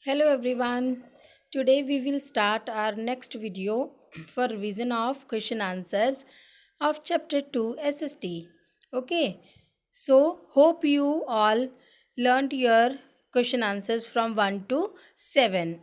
Hello everyone. Today we will start our next video for revision of question answers of chapter 2 SST. Okay. So hope you all learned your question answers from 1 to 7.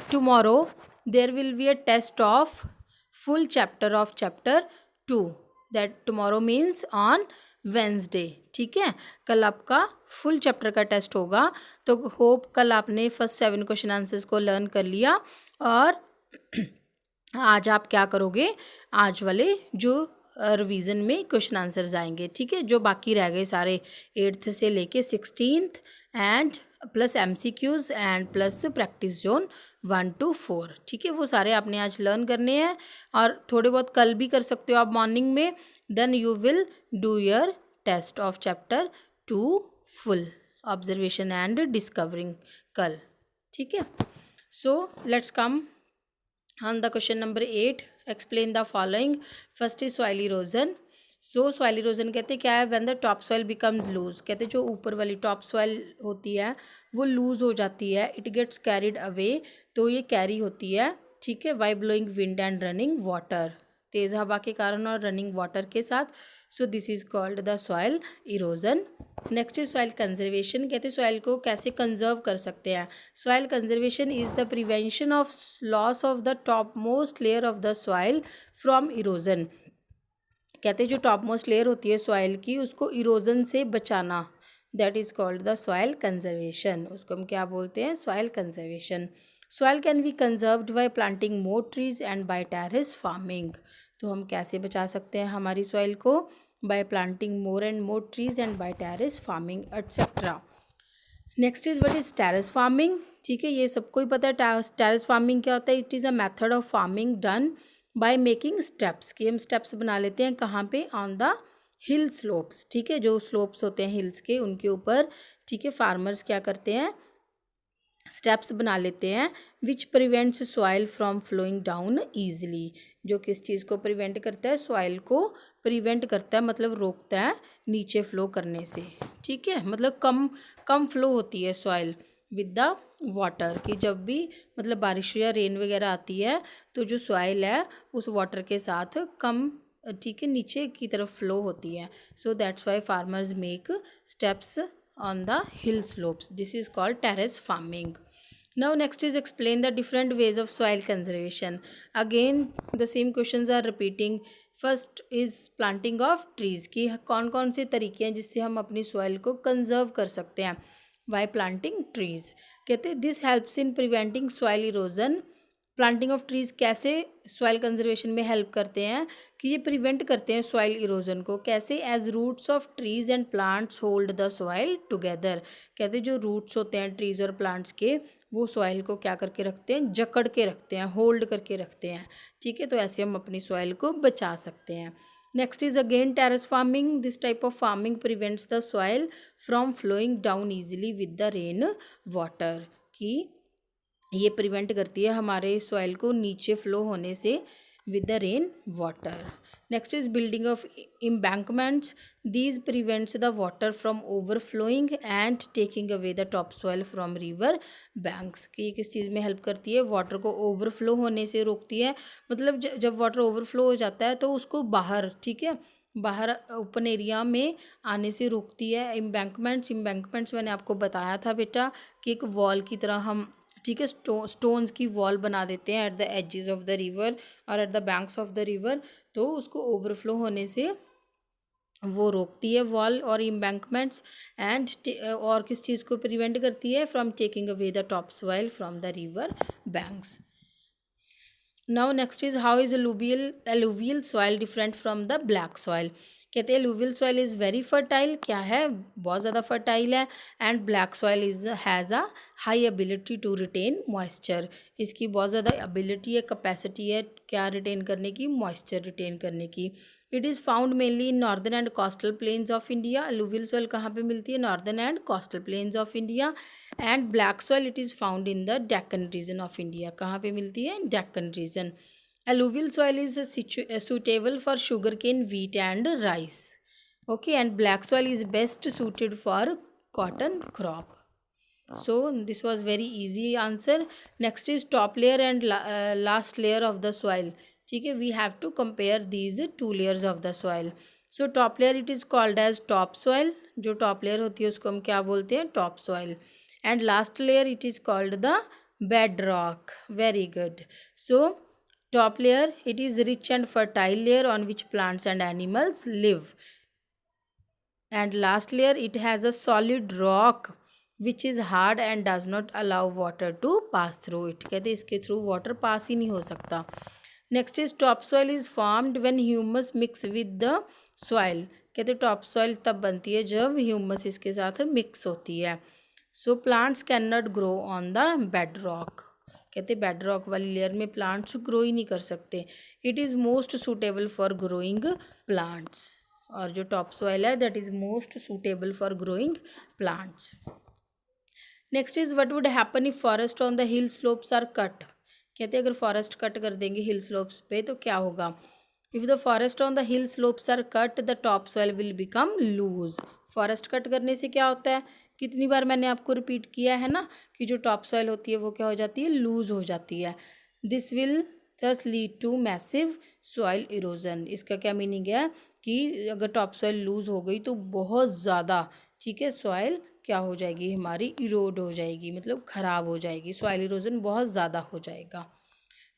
Tomorrow there will be a test of full chapter of chapter 2. That tomorrow means on Wednesday. ठीक है, कल आपका full chapter का test होगा. तो hope कल आपने first 7 question answers को लर्न कर लिया. और आज आप क्या करोगे, आज वाले जो रिवीजन में क्वेश्चन आंसर्स आएंगे, ठीक है, जो बाकी रह गए सारे 8th से लेके 16th and plus MCQs and plus practice zone 1 to 4. ठीक है, वो सारे आपने आज लर्न करने हैं और थोड़े बहुत कल भी कर सकते हो आप मॉर्निंग में. Then you will do your test of chapter 2 full observation and discovering कल. ठीक है, so let's come on the question number 8. Explain the following. First is soil erosion. So soil erosion कहते क्या है, when the top soil becomes loose. कहते जो ऊपर वाली टॉप soil होती है वो लूज हो जाती है, it gets carried away. तो ये कैरी होती है, ठीक है, by blowing wind and running water. तेज़ हवा के कारण और रनिंग वाटर के साथ. So this is called the soil erosion. Next is soil conservation. कहते हैं सॉइल को कैसे कंजर्व कर सकते हैं. Soil conservation is the prevention of loss of the top most layer of the soil from erosion. कहते हैं जो टॉप मोस्ट लेयर होती है सॉइल की उसको इरोजन से बचाना, that is called the soil conservation. उसको हम क्या बोलते हैं, soil conservation. Soil can be conserved by planting more trees and by terrace farming. तो हम कैसे बचा सकते हैं हमारी सॉइल को, by planting more and more trees and by terrace farming etcetera. Next is what is terrace farming. ठीक है, ये सबको ही पता है टेरेस फार्मिंग क्या होता है. It is a method of farming done by making steps. कि हम स्टेप्स बना लेते हैं कहाँ पे, ऑन द हिल स्लोप्स. ठीक है, जो स्लोप्स होते हैं हिल्स के उनके ऊपर, ठीक है, फार्मर्स क्या करते हैं, स्टेप्स बना लेते हैं which prevents soil from flowing down easily. जो किस चीज़ को प्रिवेंट करता है, सॉइल को प्रिवेंट करता है, मतलब रोकता है नीचे फ्लो करने से. ठीक है, मतलब कम कम फ्लो होती है सॉइल विद द वाटर. कि जब भी मतलब बारिश या रेन वगैरह आती है तो जो सॉइल है उस वाटर के साथ कम, ठीक है, नीचे की तरफ फ्लो होती है. So that's why farmers make steps on the hill slopes. This is called terrace farming. Now next is explain the different ways of soil conservation. Again the same questions are repeating. First is planting of trees. कि कौन कौन से तरीके हैं जिससे हम अपनी soil को conserve कर सकते हैं. By planting trees. कहते हैं this helps in preventing soil erosion. Planting of trees कैसे सॉइल कंजर्वेशन में हेल्प करते हैं, कि ये प्रिवेंट करते हैं सॉइल इरोजन को. कैसे, as roots of trees and plants hold the soil together. कहते हैं जो रूट्स होते हैं ट्रीज़ और प्लांट्स के वो सॉइल को क्या करके रखते हैं, जकड़ के रखते हैं, होल्ड करके रखते हैं. ठीक है, तो ऐसे हम अपनी सॉइल को बचा सकते हैं. Next is again terrace farming. This type of farming prevents the soil from flowing down easily with the rain water. कि ये प्रिवेंट करती है हमारे सॉइल को नीचे फ्लो होने से with the rain water. Next is building of embankments. These prevents the water from overflowing and taking away the top soil from river banks. कि ये किस चीज़ में हेल्प करती है, वाटर को ओवरफ्लो होने से रोकती है. मतलब जब वाटर ओवरफ्लो हो जाता है तो उसको बाहर, ठीक है, बाहर ओपन एरिया में आने से रोकती है. एम्बैंकमेंट्स मैंने आपको बताया था बेटा कि एक वॉल की तरह हम, ठीक है, स्टोन्स की वॉल बना देते हैं at the edges of the river और at the banks of the river. तो उसको ओवरफ्लो होने से वो रोकती है वॉल और एम्बैंकमेंट्स. एंड और किस चीज़ को प्रिवेंट करती है, from taking away the top soil from the river banks. Now next is how is alluvial soil different from the black soil. कहते हैं alluvial soil is very fertile. क्या है, बहुत ज़्यादा फर्टाइल है. And black soil is has a high ability to retain moisture. इसकी बहुत ज़्यादा एबिलिटी है, कैपेसिटी है क्या रिटेन करने की, मॉइस्चर रिटेन करने की. It is found mainly in northern and coastal plains of India. alluvial soil कहाँ पे मिलती है, northern and coastal plains of India. And black soil it is found in the Deccan region of India. कहाँ पे मिलती है, Deccan region. alluvial soil is suitable for sugarcane, wheat and rice. Okay, and black soil is best suited for cotton crop. So this was very easy answer. Next is top layer and last layer of the soil. ठीक है, we have to compare these two layers of the soil. So top layer it is called as top soil. जो top layer होती है उसको हम क्या बोलते हैं, top soil. And last layer it is called the bedrock. Very good. So top layer it is rich and fertile layer on which plants and animals live. And last layer it has a solid rock which is hard and does not allow water to pass through it. कहते हैं इसके through water पास ही नहीं हो सकता. Next is top soil is formed when humus mix with the soil. कहते हैं top soil तब बनती है जब ह्यूमस इसके साथ मिक्स होती है. So plants can not grow on the bed rock. कहते बेड रॉक वाली लेयर में प्लांट्स ग्रो ही नहीं कर सकते. It is most suitable for growing plants. और जो टॉप सॉइल है that is most suitable for growing plants. Next is what would happen if forest on the hill slopes are cut. कहते हैं अगर फॉरेस्ट कट कर देंगे हिल slopes पे तो क्या होगा. If the forest on the hill slopes are cut the top soil will become loose. Forest cut करने से क्या होता है, कितनी बार मैंने आपको रिपीट किया है ना कि जो टॉप सॉइल होती है वो क्या हो जाती है, लूज हो जाती है. This will thus lead to massive soil erosion. इसका क्या मीनिंग है कि अगर टॉप सॉइल लूज हो गई तो बहुत ज़्यादा, ठीक है, सॉइल क्या हो जाएगी हमारी, इरोड हो जाएगी, मतलब ख़राब हो जाएगी. सॉइल इरोजन बहुत ज़्यादा हो जाएगा.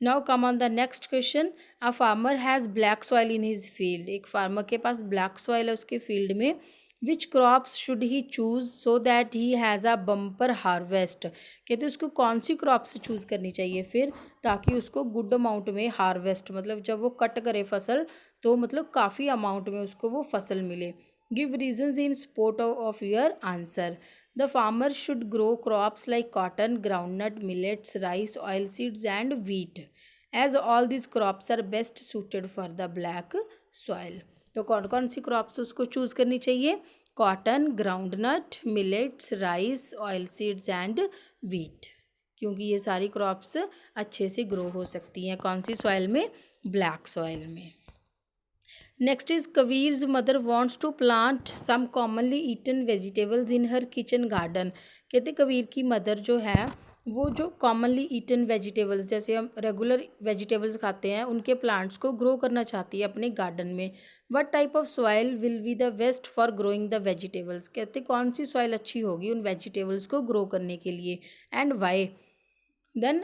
Now come on the next question. A farmer has black soil in his field. एक फार्मर के पास ब्लैक सॉइल है उसके फील्ड में. Which crops should he choose so that he has a bumper harvest. कहते हैं उसको कौन सी क्रॉप्स चूज़ करनी चाहिए फिर ताकि उसको गुड अमाउंट में हार्वेस्ट, मतलब जब वो कट करे फसल तो मतलब काफ़ी अमाउंट में उसको वो फसल मिले. Give reasons in support of your answer. The farmer should grow crops like cotton, groundnut, millets, rice, oilseeds and wheat as all these crops are best suited for the black soil. तो कौन कौन सी crops उसको choose करनी चाहिए, cotton, groundnut, millets, rice, oil seeds and wheat, क्योंकि ये सारी crops अच्छे से ग्रो हो सकती हैं कौन सी सॉइल में, ब्लैक सॉइल में. Next is Kabir's mother wants to plant some commonly eaten vegetables in her kitchen garden. कहते कबीर की मदर जो है वो जो कॉमनली ईटन वेजिटेबल्स, जैसे हम रेगुलर वेजिटेबल्स खाते हैं, उनके प्लांट्स को ग्रो करना चाहती है अपने गार्डन में. What type of soil will be the best for growing the vegetables. कहते कौन सी सॉइल अच्छी होगी उन वेजिटेबल्स को ग्रो करने के लिए, एंड वाई. देन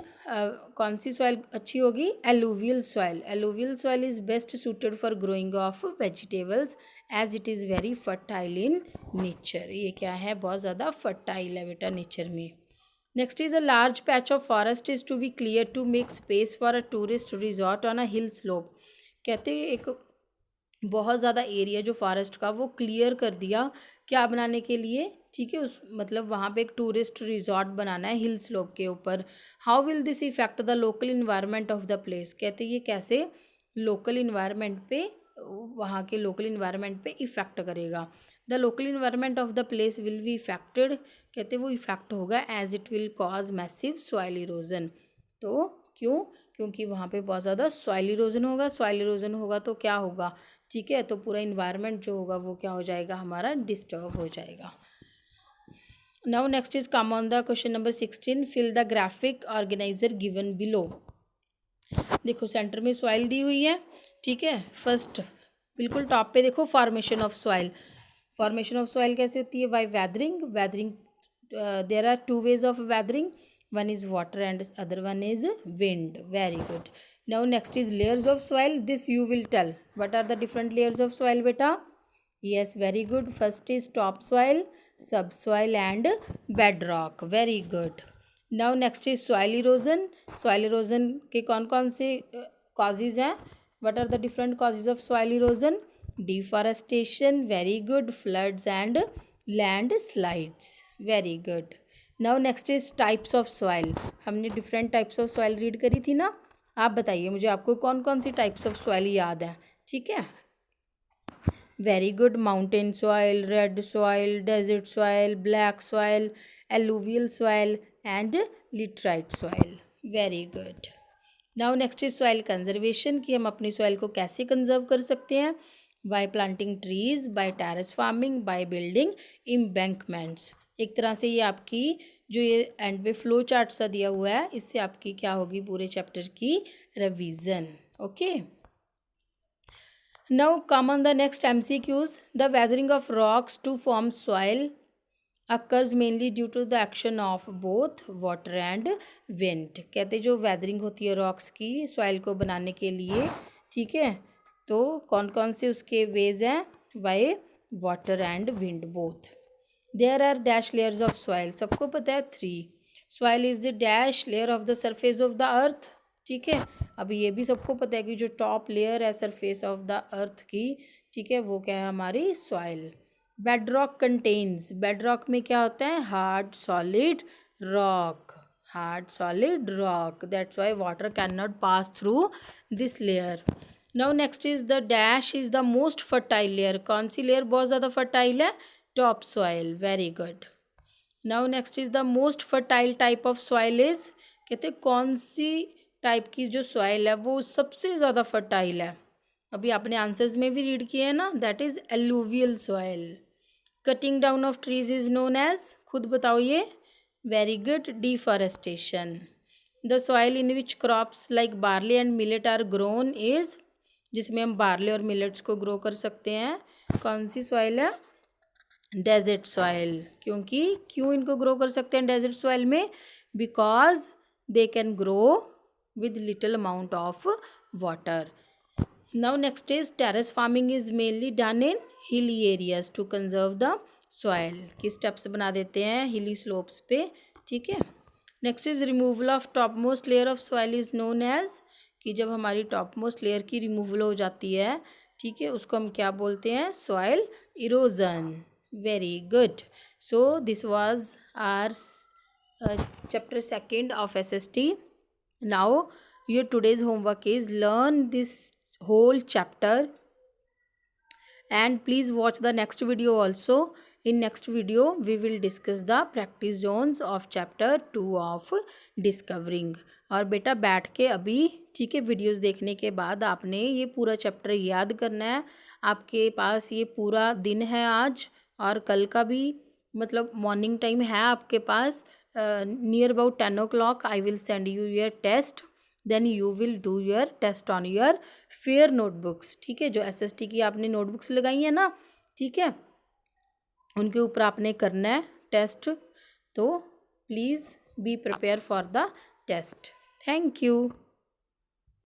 कौन सी सॉइल अच्छी होगी, alluvial soil. Alluvial soil is best suited for growing of vegetables as it is very fertile in nature. ये क्या है, बहुत ज़्यादा फर्टाइल है बेटा नेचर में. Next is a large patch of forest is to be clear to make space for a tourist resort on a hill slope. कहते एक बहुत ज़्यादा एरिया जो फॉरेस्ट का वो क्लियर कर दिया क्या बनाने के लिए, ठीक है, उस मतलब वहाँ पे एक टूरिस्ट रिजॉर्ट बनाना है हिल स्लोप के ऊपर. How will this effect the local environment of the place. कहते ये कैसे लोकल इन्वायरमेंट पे, वहाँ के लोकल इन्वायरमेंट पे इफ़ेक्ट करेगा. The local environment of the place will be affected. कहते वो इफेक्ट होगा as it will cause massive soil erosion. तो क्यों, क्योंकि वहाँ पे बहुत ज़्यादा सॉइल इरोजन होगा. सॉइल इरोजन होगा तो क्या होगा, ठीक है, तो पूरा इन्वायरमेंट जो होगा वो क्या हो जाएगा हमारा, डिस्टर्ब हो जाएगा. Now next is come on the question number 16. Fill the graphic organiser given below. देखो सेंटर में सॉइल दी हुई है, ठीक है, फर्स्ट बिल्कुल टॉप पे देखो formation of soil. Formation of soil कैसे होती है, by weathering. Weathering there are two ways of weathering, one is water and other one is wind. Very good. Now next is layers of soil. This you will tell what are the different layers of soil beta. Yes, very good. First is top soil, subsoil and bedrock. Very good. Now next is soil erosion. Soil erosion के कौन से causes हैं, what are the different causes of soil erosion. Deforestation. Very good. Floods and landslides. Very good. Now next is types of soil. हमने different types of soil read करी थी ना, आप बताइए मुझे आपको कौन कौन सी टाइप्स ऑफ सॉइल याद है, ठीक है. Very good. Mountain soil, red soil, desert soil, black soil, alluvial soil and laterite soil. Very good. Now next is soil conservation, कि हम अपनी सॉइल को कैसे कंजर्व कर सकते हैं, by planting trees, by terrace farming, by building embankments. एक तरह से ये आपकी जो ये एंड पे फ्लो चार्ट सा दिया हुआ है, इससे आपकी क्या होगी, पूरे चैप्टर की revision. Okay, now come on the next MCQs। The weathering of rocks to form soil occurs mainly due to the action of both water and wind. कहते जो वेदरिंग होती है रॉक्स की सॉइल को बनाने के लिए, ठीक है, तो कौन कौन से उसके वेज हैं, by water and wind both. There are dash layers of soil, सबको पता है 3। Soil is the dash layer of the surface of the earth, ठीक है। अब ये भी सबको पता है कि जो टॉप लेयर है सरफेस ऑफ द अर्थ की, ठीक है, वो क्या है, हमारी सॉइल। बेडरॉक कंटेन्स, बेडरॉक में क्या होता है, hard solid rock, hard solid rock, that's why water can not pass through this layer. Now next is the dash is the most fertile layer, कौन सी लेयर बहुत ज़्यादा फर्टाइल है, top soil, very good. Now next is the most fertile type of soil is, कहते हैं कौन सी type की जो soil है वो सबसे ज़्यादा फर्टाइल है, अभी आपने आंसर्स में भी रीड किए हैं ना, that is alluvial soil. Cutting down of trees is known as, खुद बताओ ये, very good, deforestation. The soil in which crops like barley and millet are grown is, जिसमें हम बार्ले और मिलेट्स को ग्रो कर सकते हैं, कौन सी सॉइल है, डेजर्ट सॉइल। क्योंकि क्यों इनको ग्रो कर सकते हैं डेजर्ट सॉइल में, because they can grow with little amount of water. Now next is terrace farming is mainly done in hilly areas to conserve the soil, की स्टेप्स बना देते हैं हिली स्लोप्स पे, ठीक है। Next is removal of top most layer of soil is known as, कि जब हमारी टॉप मोस्ट लेयर की रिमूवल हो जाती है, ठीक है, उसको हम क्या बोलते हैं, soil erosion, very good. So this was our chapter 2 of SST. Now your today's homework is learn this whole chapter and please watch the next video also. In next video we will discuss the practice zones of chapter 2 of discovering। और बेटा बैठ के अभी, ठीक है, videos देखने के बाद आपने ये पूरा चैप्टर याद करना है। आपके पास ये पूरा दिन है आज और कल का भी, मतलब मॉर्निंग टाइम है आपके पास। Near about 10 o'clock I will send you your test, then you will do your test on your fair notebooks, ठीक है, जो SST की आपने नोटबुक्स लगाई हैं ना, ठीक है, उनके ऊपर आपने करना है टेस्ट। तो please be prepare for the test. Thank you.